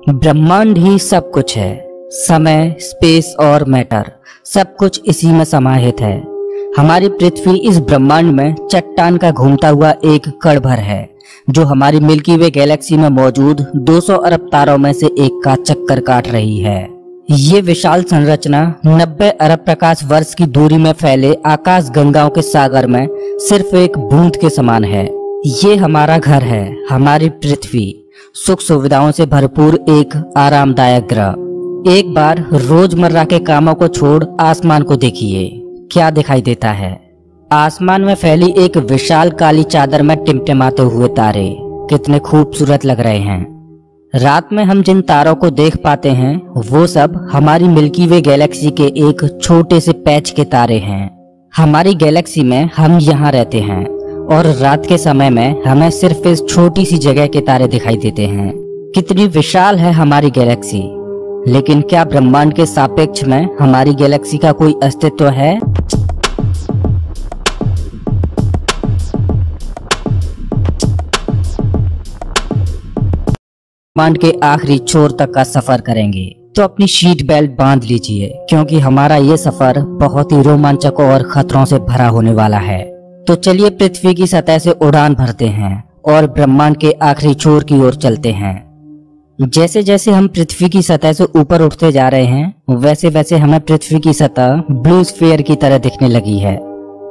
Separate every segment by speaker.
Speaker 1: ब्रह्मांड ही सब कुछ है। समय, स्पेस और मैटर सब कुछ इसी में समाहित है। हमारी पृथ्वी इस ब्रह्मांड में चट्टान का घूमता हुआ एक कण भर है, जो हमारी मिल्की वे गैलेक्सी में मौजूद 200 अरब तारों में से एक का चक्कर काट रही है। ये विशाल संरचना 90 अरब प्रकाश वर्ष की दूरी में फैले आकाश गंगाओं के सागर में सिर्फ एक बूंद के समान है। ये हमारा घर है, हमारी पृथ्वी, सुख सुविधाओं से भरपूर एक आरामदायक ग्रह। एक बार रोजमर्रा के कामों को छोड़ आसमान को देखिए, क्या दिखाई देता है। आसमान में फैली एक विशाल काली चादर में टिमटिमाते हुए तारे कितने खूबसूरत लग रहे हैं। रात में हम जिन तारों को देख पाते हैं वो सब हमारी मिल्की वे गैलेक्सी के एक छोटे से पैच के तारे हैं। हमारी गैलेक्सी में हम यहाँ रहते हैं और रात के समय में हमें सिर्फ इस छोटी सी जगह के तारे दिखाई देते हैं। कितनी विशाल है हमारी गैलेक्सी, लेकिन क्या ब्रह्मांड के सापेक्ष में हमारी गैलेक्सी का कोई अस्तित्व है? ब्रह्मांड के आखिरी छोर तक का सफर करेंगे तो अपनी सीट बेल्ट बांध लीजिए, क्योंकि हमारा ये सफर बहुत ही रोमांचक और खतरों से भरा होने वाला है। तो चलिए पृथ्वी की सतह से उड़ान भरते हैं और ब्रह्मांड के आखिरी छोर की ओर चलते हैं। जैसे जैसे हम पृथ्वी की सतह से ऊपर उठते जा रहे हैं, वैसे वैसे हमें पृथ्वी की सतह ब्लू स्फीयर की तरह दिखने लगी है।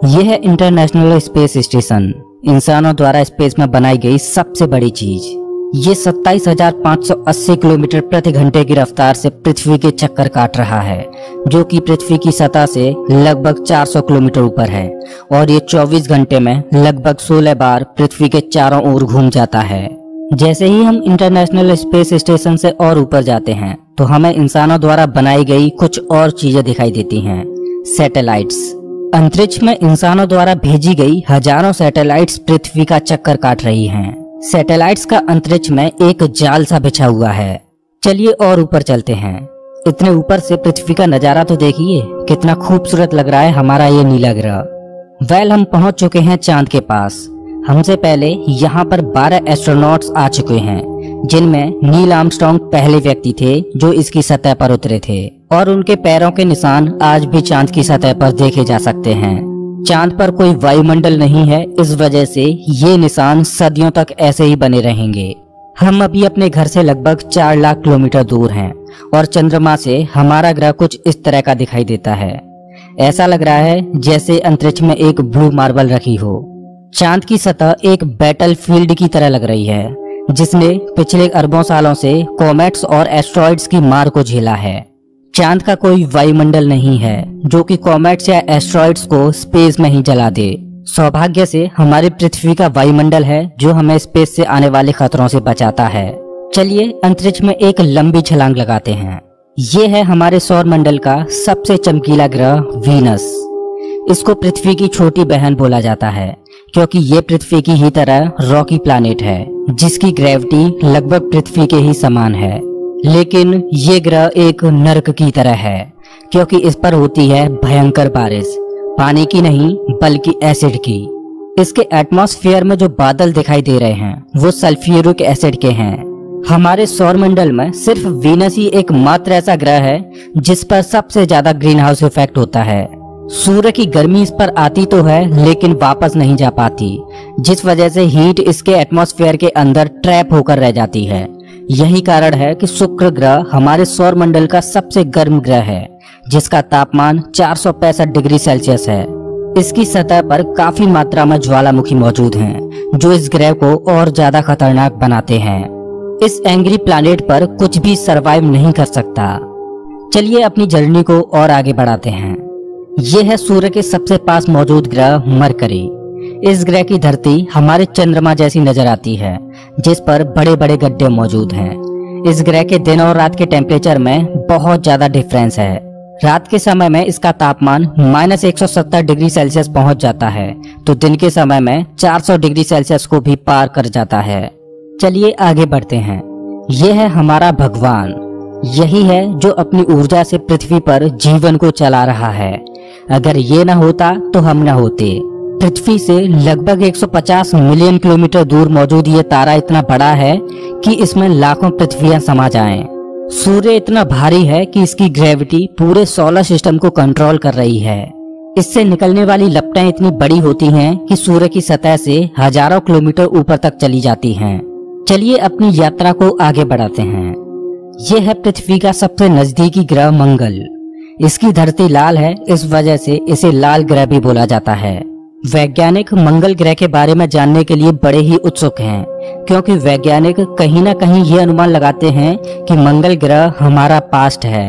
Speaker 1: यह है इंटरनेशनल स्पेस स्टेशन, इंसानों द्वारा स्पेस में बनाई गई सबसे बड़ी चीज। ये 27,580 किलोमीटर प्रति घंटे की रफ्तार से पृथ्वी के चक्कर काट रहा है, जो कि पृथ्वी की सतह से लगभग 400 किलोमीटर ऊपर है, और ये 24 घंटे में लगभग 16 बार पृथ्वी के चारों ओर घूम जाता है। जैसे ही हम इंटरनेशनल स्पेस स्टेशन से और ऊपर जाते हैं तो हमें इंसानों द्वारा बनाई गई कुछ और चीजें दिखाई देती हैं। सैटेलाइट्स। अंतरिक्ष में इंसानों द्वारा भेजी गई हजारों सैटेलाइट्स पृथ्वी का चक्कर काट रही हैं। सैटेलाइट्स का अंतरिक्ष में एक जाल सा बिछा हुआ है। चलिए और ऊपर चलते हैं। इतने ऊपर से पृथ्वी का नजारा तो देखिए, कितना खूबसूरत लग रहा है हमारा ये नीला ग्रह। हम पहुंच चुके हैं चांद के पास। हमसे पहले यहाँ पर 12 एस्ट्रोनॉट्स आ चुके हैं, जिनमें नील आर्मस्ट्रांग पहले व्यक्ति थे जो इसकी सतह पर उतरे थे, और उनके पैरों के निशान आज भी चांद की सतह पर देखे जा सकते हैं। चांद पर कोई वायुमंडल नहीं है, इस वजह से ये निशान सदियों तक ऐसे ही बने रहेंगे। हम अभी अपने घर से लगभग 4 लाख किलोमीटर दूर हैं और चंद्रमा से हमारा ग्रह कुछ इस तरह का दिखाई देता है। ऐसा लग रहा है जैसे अंतरिक्ष में एक ब्लू मार्बल रखी हो। चांद की सतह एक बैटल फील्ड की तरह लग रही है, जिसने पिछले अरबों सालों से कॉमेट्स और एस्ट्रॉइड्स की मार को झेला है। चांद का कोई वायुमंडल नहीं है जो कि कॉमेट्स या एस्ट्रॉइड्स को स्पेस में ही जला दे। सौभाग्य से हमारी पृथ्वी का वायुमंडल है जो हमें स्पेस से आने वाले खतरों से बचाता है। चलिए अंतरिक्ष में एक लंबी छलांग लगाते हैं। ये है हमारे सौर मंडल का सबसे चमकीला ग्रह वीनस। इसको पृथ्वी की छोटी बहन बोला जाता है, क्योंकि ये पृथ्वी की ही तरह रॉकी प्लैनेट है, जिसकी ग्रेविटी लगभग पृथ्वी के ही समान है। लेकिन ये ग्रह एक नर्क की तरह है, क्योंकि इस पर होती है भयंकर बारिश, पानी की नहीं बल्कि एसिड की। इसके एटमॉस्फेयर में जो बादल दिखाई दे रहे हैं वो सल्फ्यूरिक एसिड के हैं। हमारे सौर मंडल में सिर्फ वीनस ही एकमात्र ऐसा ग्रह है जिस पर सबसे ज्यादा ग्रीन हाउस इफेक्ट होता है। सूर्य की गर्मी इस पर आती तो है लेकिन वापस नहीं जा पाती, जिस वजह से हीट इसके एटमॉस्फेयर के अंदर ट्रैप होकर रह जाती है। यही कारण है कि शुक्र ग्रह हमारे सौर मंडल का सबसे गर्म ग्रह है, जिसका तापमान 465 डिग्री सेल्सियस है। इसकी सतह पर काफी मात्रा में ज्वालामुखी मौजूद हैं, जो इस ग्रह को और ज्यादा खतरनाक बनाते हैं। इस एंग्री प्लैनेट पर कुछ भी सरवाइव नहीं कर सकता। चलिए अपनी जर्नी को और आगे बढ़ाते हैं। ये है सूर्य के सबसे पास मौजूद ग्रह मरकरी। इस ग्रह की धरती हमारे चंद्रमा जैसी नजर आती है, जिस पर बड़े बड़े गड्ढे मौजूद हैं। इस ग्रह के दिन और रात के टेम्परेचर में बहुत ज्यादा डिफरेंस है। रात के समय में इसका तापमान -170 डिग्री सेल्सियस पहुंच जाता है, तो दिन के समय में 400 डिग्री सेल्सियस को भी पार कर जाता है। चलिए आगे बढ़ते हैं। यह है हमारा भगवान। यही है जो अपनी ऊर्जा से पृथ्वी पर जीवन को चला रहा है। अगर ये न होता तो हम न होते। पृथ्वी से लगभग 150 मिलियन किलोमीटर दूर मौजूद ये तारा इतना बड़ा है कि इसमें लाखों पृथ्वियां समा जाएं। सूर्य इतना भारी है कि इसकी ग्रेविटी पूरे सोलर सिस्टम को कंट्रोल कर रही है। इससे निकलने वाली लपटें इतनी बड़ी होती हैं कि सूर्य की सतह से हजारों किलोमीटर ऊपर तक चली जाती हैं। चलिए अपनी यात्रा को आगे बढ़ाते हैं। यह है पृथ्वी का सबसे नजदीकी ग्रह मंगल। इसकी धरती लाल है, इस वजह से इसे लाल ग्रह भी बोला जाता है। वैज्ञानिक मंगल ग्रह के बारे में जानने के लिए बड़े ही उत्सुक हैं, क्योंकि वैज्ञानिक कहीं ना कहीं ये अनुमान लगाते हैं कि मंगल ग्रह हमारा पास्ट है।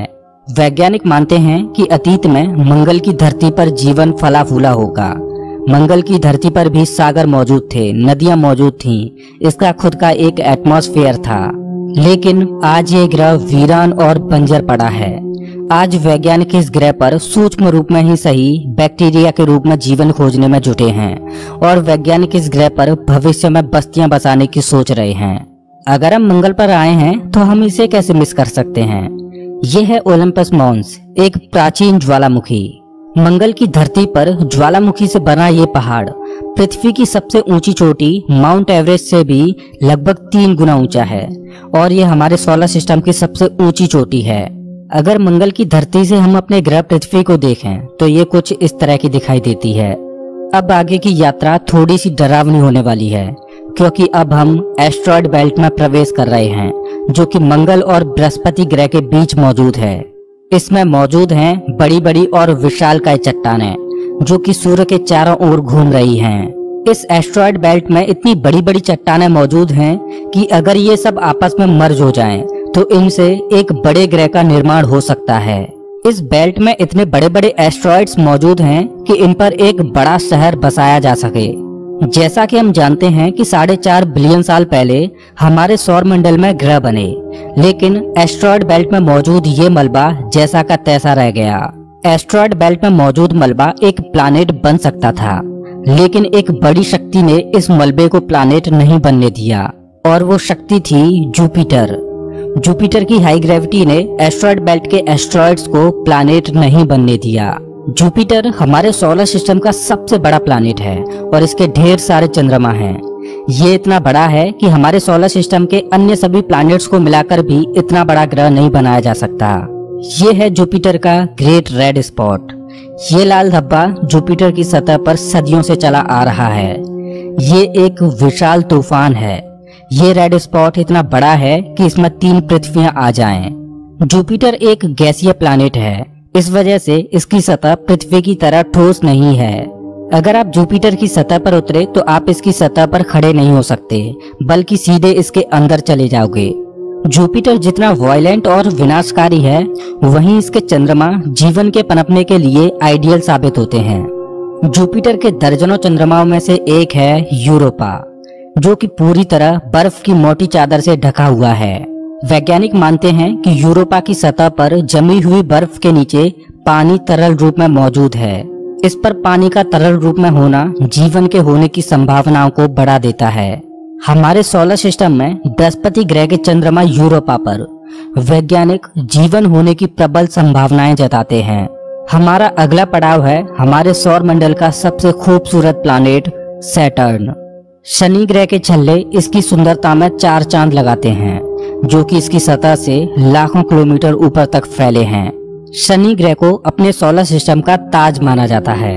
Speaker 1: वैज्ञानिक मानते हैं कि अतीत में मंगल की धरती पर जीवन फला फूला होगा। मंगल की धरती पर भी सागर मौजूद थे, नदियां मौजूद थीं, इसका खुद का एक एटमॉस्फेयर था। लेकिन आज ये ग्रह वीरान और बंजर पड़ा है। आज वैज्ञानिक इस ग्रह पर सूक्ष्म रूप में ही सही बैक्टीरिया के रूप में जीवन खोजने में जुटे हैं और वैज्ञानिक इस ग्रह पर भविष्य में बस्तियां बसाने की सोच रहे हैं। अगर हम मंगल पर आए हैं तो हम इसे कैसे मिस कर सकते हैं। यह है ओलंपस मॉन्स, एक प्राचीन ज्वालामुखी। मंगल की धरती पर ज्वालामुखी से बना ये पहाड़ पृथ्वी की सबसे ऊंची चोटी माउंट एवरेस्ट से भी लगभग 3 गुना ऊंचा है और यह हमारे सोलर सिस्टम की सबसे ऊंची चोटी है। अगर मंगल की धरती से हम अपने ग्रह पृथ्वी को देखें तो ये कुछ इस तरह की दिखाई देती है। अब आगे की यात्रा थोड़ी सी डरावनी होने वाली है, क्योंकि अब हम एस्ट्रॉयड बेल्ट में प्रवेश कर रहे हैं, जो कि मंगल और बृहस्पति ग्रह के बीच मौजूद है। इसमें मौजूद हैं बड़ी बड़ी और विशालकाय चट्टानें, जो कि सूर्य के चारों ओर घूम रही हैं। इस एस्ट्रॉयड बेल्ट में इतनी बड़ी बड़ी चट्टानें मौजूद हैं कि अगर ये सब आपस में मर्ज हो जाएं, तो इनसे एक बड़े ग्रह का निर्माण हो सकता है। इस बेल्ट में इतने बड़े बड़े एस्ट्रॉयड्स मौजूद हैं कि इन पर एक बड़ा शहर बसाया जा सके। जैसा कि हम जानते हैं कि 4.5 बिलियन साल पहले हमारे सौर मंडल में ग्रह बने, लेकिन एस्ट्रॉयड बेल्ट में मौजूद ये मलबा जैसा का तैसा रह गया। एस्ट्रॉयड बेल्ट में मौजूद मलबा एक प्लैनेट बन सकता था, लेकिन एक बड़ी शक्ति ने इस मलबे को प्लैनेट नहीं बनने दिया, और वो शक्ति थी जुपिटर। जुपिटर की हाई ग्रेविटी ने एस्ट्रॉयड बेल्ट के एस्ट्रॉयड्स को प्लैनेट नहीं बनने दिया। जुपिटर हमारे सोलर सिस्टम का सबसे बड़ा प्लैनेट है और इसके ढेर सारे चंद्रमा हैं। ये इतना बड़ा है कि हमारे सोलर सिस्टम के अन्य सभी प्लैनेट्स को मिलाकर भी इतना बड़ा ग्रह नहीं बनाया जा सकता। ये है जुपिटर का ग्रेट रेड स्पॉट। ये लाल धब्बा जुपिटर की सतह पर सदियों से चला आ रहा है। ये एक विशाल तूफान है। ये रेड स्पॉट इतना बड़ा है कि इसमें 3 पृथ्वियां आ जाएं। जुपिटर एक गैसीय प्लैनेट है, इस वजह से इसकी सतह पृथ्वी की तरह ठोस नहीं है। अगर आप जुपिटर की सतह पर उतरे तो आप इसकी सतह पर खड़े नहीं हो सकते, बल्कि सीधे इसके अंदर चले जाओगे। जुपिटर जितना वायलेंट और विनाशकारी है, वहीं इसके चंद्रमा जीवन के पनपने के लिए आइडियल साबित होते हैं। जुपिटर के दर्जनों चंद्रमाओं में से एक है यूरोपा, जो कि पूरी तरह बर्फ की मोटी चादर से ढका हुआ है। वैज्ञानिक मानते हैं कि यूरोपा की सतह पर जमी हुई बर्फ के नीचे पानी तरल रूप में मौजूद है। इस पर पानी का तरल रूप में होना जीवन के होने की संभावनाओं को बढ़ा देता है। हमारे सोलर सिस्टम में बृहस्पति ग्रह के चंद्रमा यूरोपा पर वैज्ञानिक जीवन होने की प्रबल संभावनाएं जताते हैं। हमारा अगला पड़ाव है हमारे सौर मंडल का सबसे खूबसूरत प्लैनेट सैटर्न। शनि ग्रह के छल्ले इसकी सुंदरता में 4 चांद लगाते हैं, जो कि इसकी सतह से लाखों किलोमीटर ऊपर तक फैले हैं। शनि ग्रह को अपने सोलर सिस्टम का ताज माना जाता है।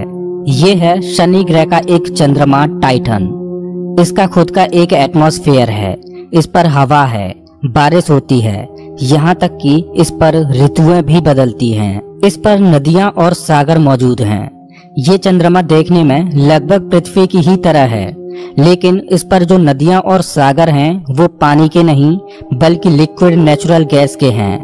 Speaker 1: ये है शनि ग्रह का एक चंद्रमा टाइटन। इसका खुद का एक एटमॉस्फेयर है, इस पर हवा है, बारिश होती है, यहाँ तक कि इस पर ऋतुएं भी बदलती हैं। इस पर नदियां और सागर मौजूद हैं। ये चंद्रमा देखने में लगभग पृथ्वी की ही तरह है, लेकिन इस पर जो नदियां और सागर हैं वो पानी के नहीं बल्कि लिक्विड नेचुरल गैस के हैं।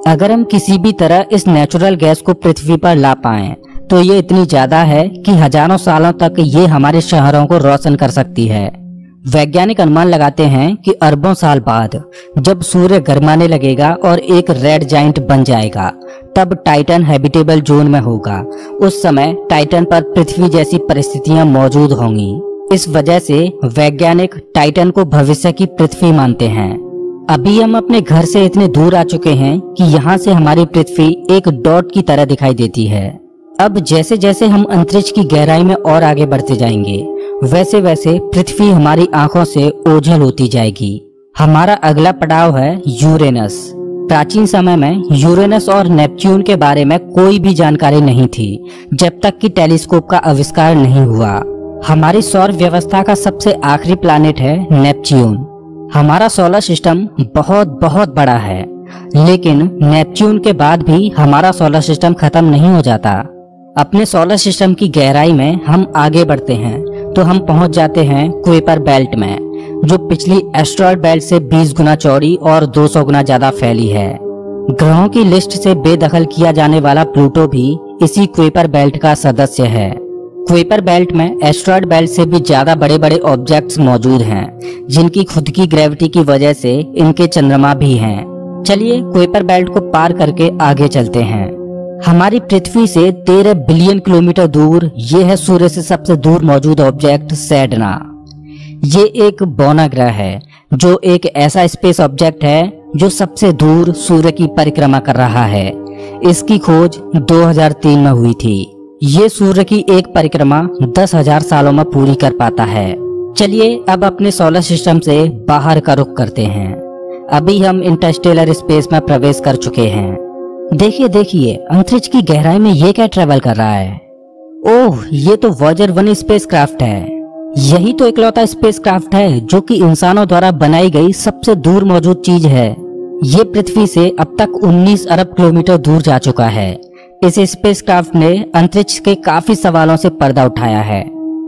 Speaker 1: अगर हम किसी भी तरह इस नेचुरल गैस को पृथ्वी पर ला पाएं तो ये इतनी ज्यादा है कि हजारों सालों तक ये हमारे शहरों को रोशन कर सकती है। वैज्ञानिक अनुमान लगाते हैं कि अरबों साल बाद जब सूर्य गर्माने लगेगा और एक रेड जाइंट बन जाएगा, तब टाइटन हैबिटेबल जोन में होगा। उस समय टाइटन पर पृथ्वी जैसी परिस्थितियां मौजूद होंगी। इस वजह से वैज्ञानिक टाइटन को भविष्य की पृथ्वी मानते हैं। अभी हम अपने घर से इतने दूर आ चुके हैं कि यहाँ से हमारी पृथ्वी एक डॉट की तरह दिखाई देती है। अब जैसे जैसे हम अंतरिक्ष की गहराई में और आगे बढ़ते जाएंगे, वैसे वैसे पृथ्वी हमारी आंखों से ओझल होती जाएगी। हमारा अगला पड़ाव है यूरेनस। प्राचीन समय में यूरेनस और नेपच्यून के बारे में कोई भी जानकारी नहीं थी, जब तक कि टेलीस्कोप का आविष्कार नहीं हुआ। हमारी सौर व्यवस्था का सबसे आखिरी प्लैनेट है नेपच्यून। हमारा सोलर सिस्टम बहुत बहुत बड़ा है, लेकिन नेपच्यून के बाद भी हमारा सोलर सिस्टम खत्म नहीं हो जाता। अपने सोलर सिस्टम की गहराई में हम आगे बढ़ते हैं तो हम पहुंच जाते हैं कुइपर बेल्ट में, जो पिछली एस्ट्रॉयड बेल्ट से 20 गुना चौड़ी और 200 गुना ज्यादा फैली है। ग्रहों की लिस्ट से बेदखल किया जाने वाला प्लूटो भी इसी कुइपर बेल्ट का सदस्य है। कुइपर बेल्ट में एस्ट्रॉयड बेल्ट से भी ज्यादा बड़े बड़े ऑब्जेक्ट्स मौजूद हैं, जिनकी खुद की ग्रेविटी की वजह से इनके चंद्रमा भी हैं। चलिए कुइपर बेल्ट को पार करके आगे चलते हैं। हमारी पृथ्वी से 13 बिलियन किलोमीटर दूर ये है सूर्य से सबसे दूर मौजूद ऑब्जेक्ट सेडना। ये एक बौना ग्रह है, जो एक ऐसा स्पेस ऑब्जेक्ट है जो सबसे दूर सूर्य की परिक्रमा कर रहा है। इसकी खोज 2003 में हुई थी। ये सूर्य की एक परिक्रमा 10,000 सालों में पूरी कर पाता है। चलिए अब अपने सोलर सिस्टम से बाहर का रुख करते हैं। अभी हम इंटरस्टेलर स्पेस में प्रवेश कर चुके हैं। देखिए देखिए, अंतरिक्ष की गहराई में ये क्या ट्रेवल कर रहा है। ओह, ये तो वॉयेजर 1 स्पेसक्राफ्ट है। यही तो इकलौता स्पेसक्राफ्ट है जो कि इंसानों द्वारा बनाई गई सबसे दूर मौजूद चीज है। ये पृथ्वी से अब तक 19 अरब किलोमीटर दूर जा चुका है। इस स्पेसक्राफ्ट ने अंतरिक्ष के काफी सवालों से पर्दा उठाया है।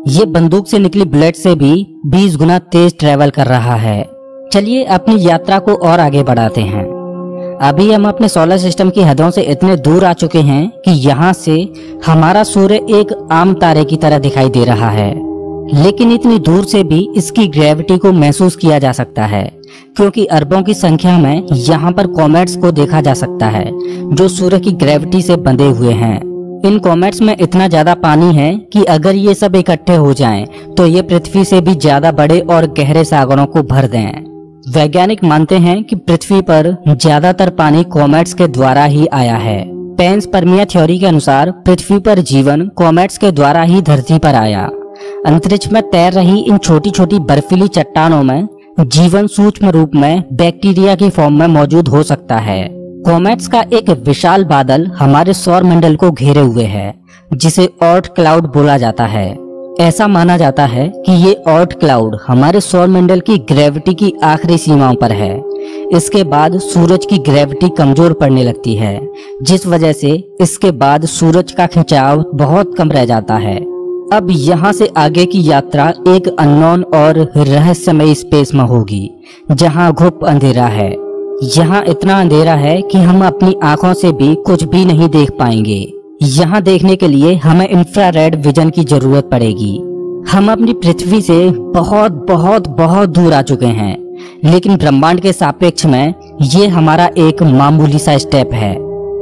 Speaker 1: ये बंदूक से निकली बुलेट से भी 20 गुना तेज ट्रेवल कर रहा है। चलिए अपनी यात्रा को और आगे बढ़ाते हैं। अभी हम अपने सोलर सिस्टम की हदों से इतने दूर आ चुके हैं कि यहाँ से हमारा सूर्य एक आम तारे की तरह दिखाई दे रहा है, लेकिन इतनी दूर से भी इसकी ग्रेविटी को महसूस किया जा सकता है, क्योंकि अरबों की संख्या में यहाँ पर कॉमेट्स को देखा जा सकता है जो सूर्य की ग्रेविटी से बंधे हुए हैं। इन कॉमेट्स में इतना ज्यादा पानी है कि अगर ये सब इकट्ठे हो जाएं, तो ये पृथ्वी से भी ज्यादा बड़े और गहरे सागरों को भर दें। वैज्ञानिक मानते हैं कि पृथ्वी पर ज्यादातर पानी कॉमेट्स के द्वारा ही आया है। पेंसपर्मिया थ्योरी के अनुसार पृथ्वी पर जीवन कॉमेट्स के द्वारा ही धरती पर आया। अंतरिक्ष में तैर रही इन छोटी छोटी बर्फीली चट्टानों में जीवन सूक्ष्म रूप में बैक्टीरिया की फॉर्म में मौजूद हो सकता है। कॉमेट्स का एक विशाल बादल हमारे सौर मंडल को घेरे हुए है, जिसे ऑर्ट क्लाउड बोला जाता है। ऐसा माना जाता है कि ये ऑर्ट क्लाउड हमारे सौर मंडल की ग्रेविटी की आखिरी सीमाओं पर है। इसके बाद सूरज की ग्रेविटी कमजोर पड़ने लगती है, जिस वजह से इसके बाद सूरज का खिंचाव बहुत कम रह जाता है। अब यहाँ से आगे की यात्रा एक अननोन और रहस्यमयी स्पेस में होगी, जहाँ घुप अंधेरा है। यहाँ इतना अंधेरा है कि हम अपनी आंखों से भी कुछ भी नहीं देख पाएंगे। यहाँ देखने के लिए हमें इंफ्रारेड विजन की जरूरत पड़ेगी। हम अपनी पृथ्वी से बहुत बहुत बहुत दूर आ चुके हैं, लेकिन ब्रह्मांड के सापेक्ष में ये हमारा एक मामूली सा स्टेप है।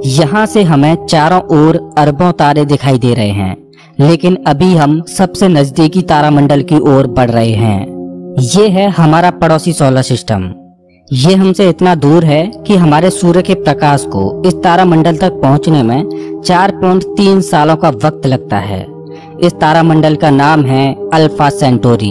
Speaker 1: यहाँ से हमें चारों ओर अरबों तारे दिखाई दे रहे हैं, लेकिन अभी हम सबसे नजदीकी तारामंडल की ओर बढ़ रहे हैं। ये है हमारा पड़ोसी सोलर सिस्टम। ये हमसे इतना दूर है कि हमारे सूर्य के प्रकाश को इस तारामंडल तक पहुंचने में 4.3 सालों का वक्त लगता है। इस तारामंडल का नाम है अल्फा सेंटोरी।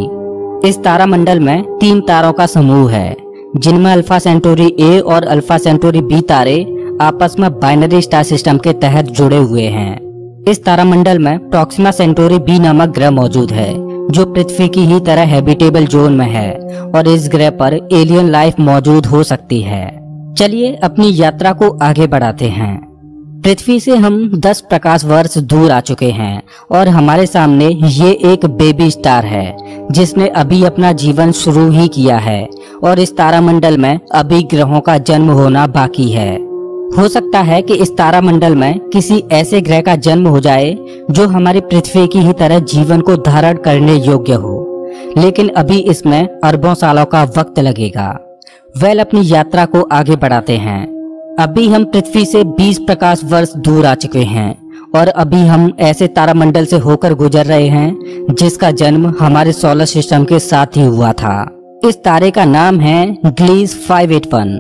Speaker 1: इस तारामंडल में 3 तारों का समूह है, जिनमें अल्फा सेंटोरी ए और अल्फा सेंटोरी बी तारे आपस में बाइनरी स्टार सिस्टम के तहत जुड़े हुए हैं। इस तारामंडल में प्रॉक्सिमा सेंटोरी बी नामक ग्रह मौजूद है, जो पृथ्वी की ही तरह हैबिटेबल जोन में है और इस ग्रह पर एलियन लाइफ मौजूद हो सकती है। चलिए अपनी यात्रा को आगे बढ़ाते हैं। पृथ्वी से हम 10 प्रकाश वर्ष दूर आ चुके हैं और हमारे सामने ये एक बेबी स्टार है, जिसने अभी अपना जीवन शुरू ही किया है और इस तारामंडल में अभी ग्रहों का जन्म होना बाकी है। हो सकता है कि इस तारामंडल में किसी ऐसे ग्रह का जन्म हो जाए जो हमारी पृथ्वी की ही तरह जीवन को धारण करने योग्य हो, लेकिन अभी इसमें अरबों सालों का वक्त लगेगा। अपनी यात्रा को आगे बढ़ाते हैं। अभी हम पृथ्वी से 20 प्रकाश वर्ष दूर आ चुके हैं और अभी हम ऐसे तारामंडल से होकर गुजर रहे हैं जिसका जन्म हमारे सोलर सिस्टम के साथ ही हुआ था। इस तारे का नाम है ग्लीस 581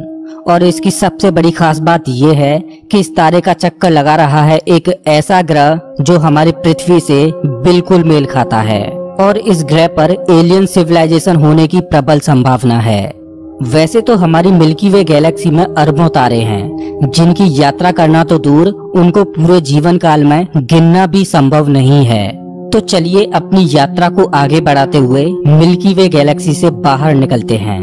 Speaker 1: और इसकी सबसे बड़ी खास बात यह है कि इस तारे का चक्कर लगा रहा है एक ऐसा ग्रह जो हमारी पृथ्वी से बिल्कुल मेल खाता है और इस ग्रह पर एलियन सिविलाइजेशन होने की प्रबल संभावना है। वैसे तो हमारी मिल्की वे गैलेक्सी में अरबों तारे हैं जिनकी यात्रा करना तो दूर, उनको पूरे जीवन काल में गिनना भी संभव नहीं है। तो चलिए अपनी यात्रा को आगे बढ़ाते हुए मिल्की वे गैलेक्सी से बाहर निकलते हैं।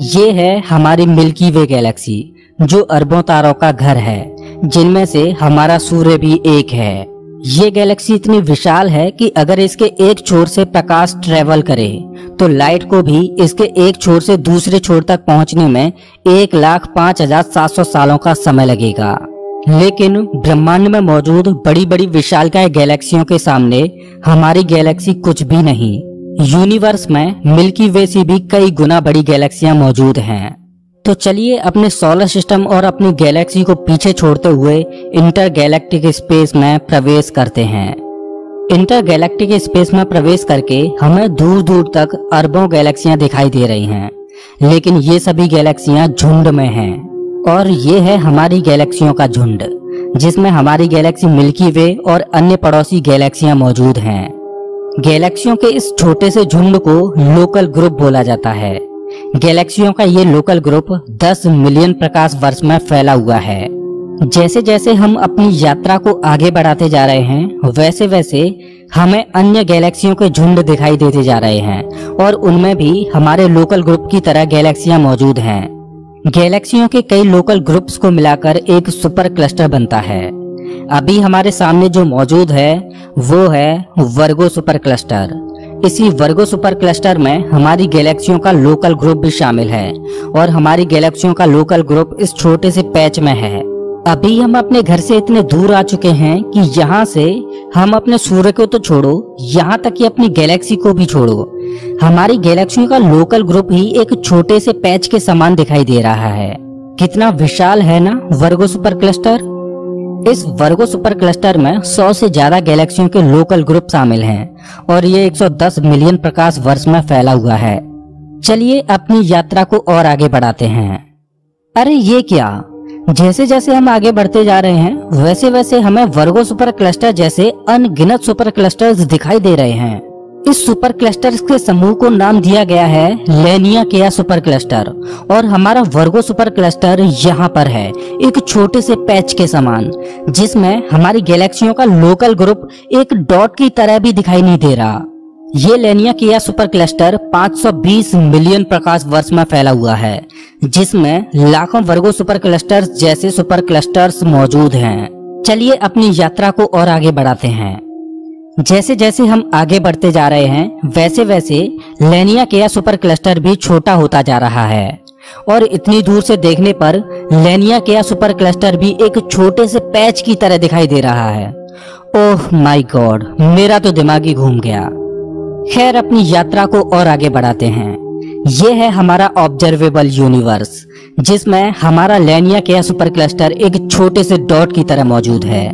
Speaker 1: ये है हमारी मिल्की वे गैलेक्सी जो अरबों तारों का घर है, जिनमें से हमारा सूर्य भी एक है। ये गैलेक्सी इतनी विशाल है कि अगर इसके एक छोर से प्रकाश ट्रेवल करे तो लाइट को भी इसके एक छोर से दूसरे छोर तक पहुंचने में 1,05,700 सालों का समय लगेगा। लेकिन ब्रह्मांड में मौजूद बड़ी बड़ी विशालकाय गैलेक्सियों के सामने हमारी गैलेक्सी कुछ भी नहीं। यूनिवर्स में मिल्की वे से भी कई गुना बड़ी गैलेक्सियां मौजूद हैं। तो चलिए अपने सोलर सिस्टम और अपनी गैलेक्सी को पीछे छोड़ते हुए इंटरगैलेक्टिक स्पेस में प्रवेश करते हैं। इंटरगैलेक्टिक स्पेस में प्रवेश करके हमें दूर दूर तक अरबों गैलेक्सियां दिखाई दे रही हैं, लेकिन ये सभी गैलेक्सियां झुंड में हैं और ये है हमारी गैलेक्सियों का झुंड, जिसमें हमारी गैलेक्सी मिल्की वे और अन्य पड़ोसी गैलेक्सियां मौजूद हैं। गैलेक्सियों के इस छोटे से झुंड को लोकल ग्रुप बोला जाता है। गैलेक्सियों का ये लोकल ग्रुप 10 मिलियन प्रकाश वर्ष में फैला हुआ है। जैसे जैसे हम अपनी यात्रा को आगे बढ़ाते जा रहे हैं वैसे वैसे हमें अन्य गैलेक्सियों के झुंड दिखाई देते जा रहे हैं और उनमें भी हमारे लोकल ग्रुप की तरह गैलेक्सियां मौजूद हैं। गैलेक्सियों के कई लोकल ग्रुप्स को मिलाकर एक सुपर क्लस्टर बनता है। अभी हमारे सामने जो मौजूद है वो है वर्गो सुपर क्लस्टर। इसी वर्गो सुपर क्लस्टर में हमारी गैलेक्सियों का लोकल ग्रुप भी शामिल है और हमारी गैलेक्सियों का लोकल ग्रुप इस छोटे से पैच में है। अभी हम अपने घर से इतने दूर आ चुके हैं कि यहाँ से हम अपने सूर्य को तो छोड़ो, यहाँ तक कि अपनी गैलेक्सी को भी छोड़ो, हमारी गैलेक्सियों का लोकल ग्रुप ही एक छोटे से पैच के समान दिखाई दे रहा है। कितना विशाल है ना वर्गो सुपर क्लस्टर। इस वर्गो सुपर क्लस्टर में 100 से ज्यादा गैलेक्सियों के लोकल ग्रुप शामिल हैं और ये 110 मिलियन प्रकाश वर्ष में फैला हुआ है। चलिए अपनी यात्रा को और आगे बढ़ाते हैं। अरे ये क्या, जैसे जैसे हम आगे बढ़ते जा रहे हैं वैसे वैसे हमें वर्गो सुपर क्लस्टर जैसे अनगिनत सुपर क्लस्टर्स दिखाई दे रहे हैं। इस सुपर क्लस्टर्स के समूह को नाम दिया गया है लेनिया सुपर क्लस्टर और हमारा वर्गो सुपर क्लस्टर यहाँ पर है एक छोटे से पैच के समान, जिसमें हमारी गैलेक्सियों का लोकल ग्रुप एक डॉट की तरह भी दिखाई नहीं दे रहा। ये लेनिया सुपर क्लस्टर 520 मिलियन प्रकाश वर्ष में फैला हुआ है, जिसमें लाखों वर्गो सुपर क्लस्टर्स जैसे सुपर क्लस्टर्स मौजूद हैं। चलिए अपनी यात्रा को और आगे बढ़ाते हैं। जैसे जैसे हम आगे बढ़ते जा रहे हैं वैसे वैसे लेनिया सुपर क्लस्टर भी छोटा होता जा रहा है और इतनी दूर से देखने पर लेनिया सुपर क्लस्टर भी एक छोटे से पैच की तरह दिखाई दे रहा है। ओह माय गॉड, मेरा तो दिमाग ही घूम गया। खैर अपनी यात्रा को और आगे बढ़ाते हैं। ये है हमारा ऑब्जर्वेबल यूनिवर्स, जिसमें हमारा लेनिया सुपर क्लस्टर एक छोटे से डॉट की तरह मौजूद है।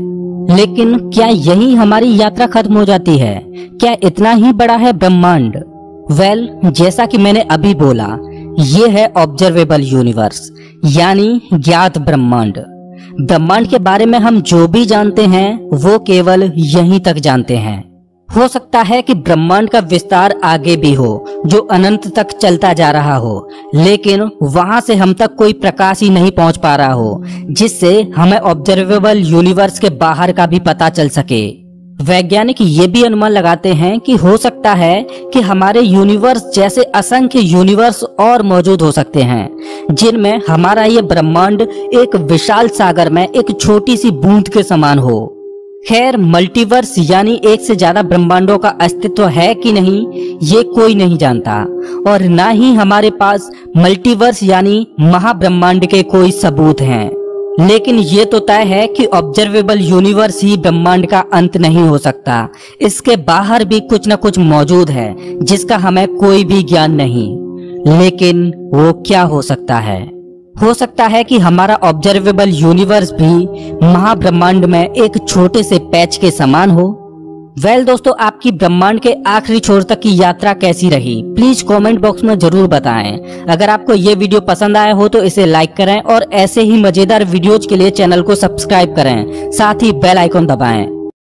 Speaker 1: लेकिन क्या यही हमारी यात्रा खत्म हो जाती है? क्या इतना ही बड़ा है ब्रह्मांड? वेल, जैसा कि मैंने अभी बोला, ये है ऑब्जर्वेबल यूनिवर्स यानी ज्ञात ब्रह्मांड। ब्रह्मांड के बारे में हम जो भी जानते हैं वो केवल यहीं तक जानते हैं। हो सकता है कि ब्रह्मांड का विस्तार आगे भी हो जो अनंत तक चलता जा रहा हो, लेकिन वहां से हम तक कोई प्रकाश ही नहीं पहुंच पा रहा हो जिससे हमें ऑब्जर्वेबल यूनिवर्स के बाहर का भी पता चल सके। वैज्ञानिक ये भी अनुमान लगाते हैं कि हो सकता है कि हमारे यूनिवर्स जैसे असंख्य यूनिवर्स और मौजूद हो सकते हैं, जिनमें हमारा ये ब्रह्मांड एक विशाल सागर में एक छोटी सी बूंद के समान हो। खैर, मल्टीवर्स यानी एक से ज्यादा ब्रह्मांडों का अस्तित्व है कि नहीं ये कोई नहीं जानता और ना ही हमारे पास मल्टीवर्स यानी महाब्रह्मांड के कोई सबूत हैं। लेकिन ये तो तय है कि ऑब्जर्वेबल यूनिवर्स ही ब्रह्मांड का अंत नहीं हो सकता। इसके बाहर भी कुछ न कुछ मौजूद है जिसका हमें कोई भी ज्ञान नहीं। लेकिन वो क्या हो सकता है? हो सकता है कि हमारा ऑब्जर्वेबल यूनिवर्स भी महाब्रह्मांड में एक छोटे से पैच के समान हो। वेल दोस्तों, आपकी ब्रह्मांड के आखिरी छोर तक की यात्रा कैसी रही, प्लीज कमेंट बॉक्स में जरूर बताएं। अगर आपको ये वीडियो पसंद आया हो तो इसे लाइक करें और ऐसे ही मजेदार वीडियोज के लिए चैनल को सब्सक्राइब करें, साथ ही बेल आइकन दबाएं।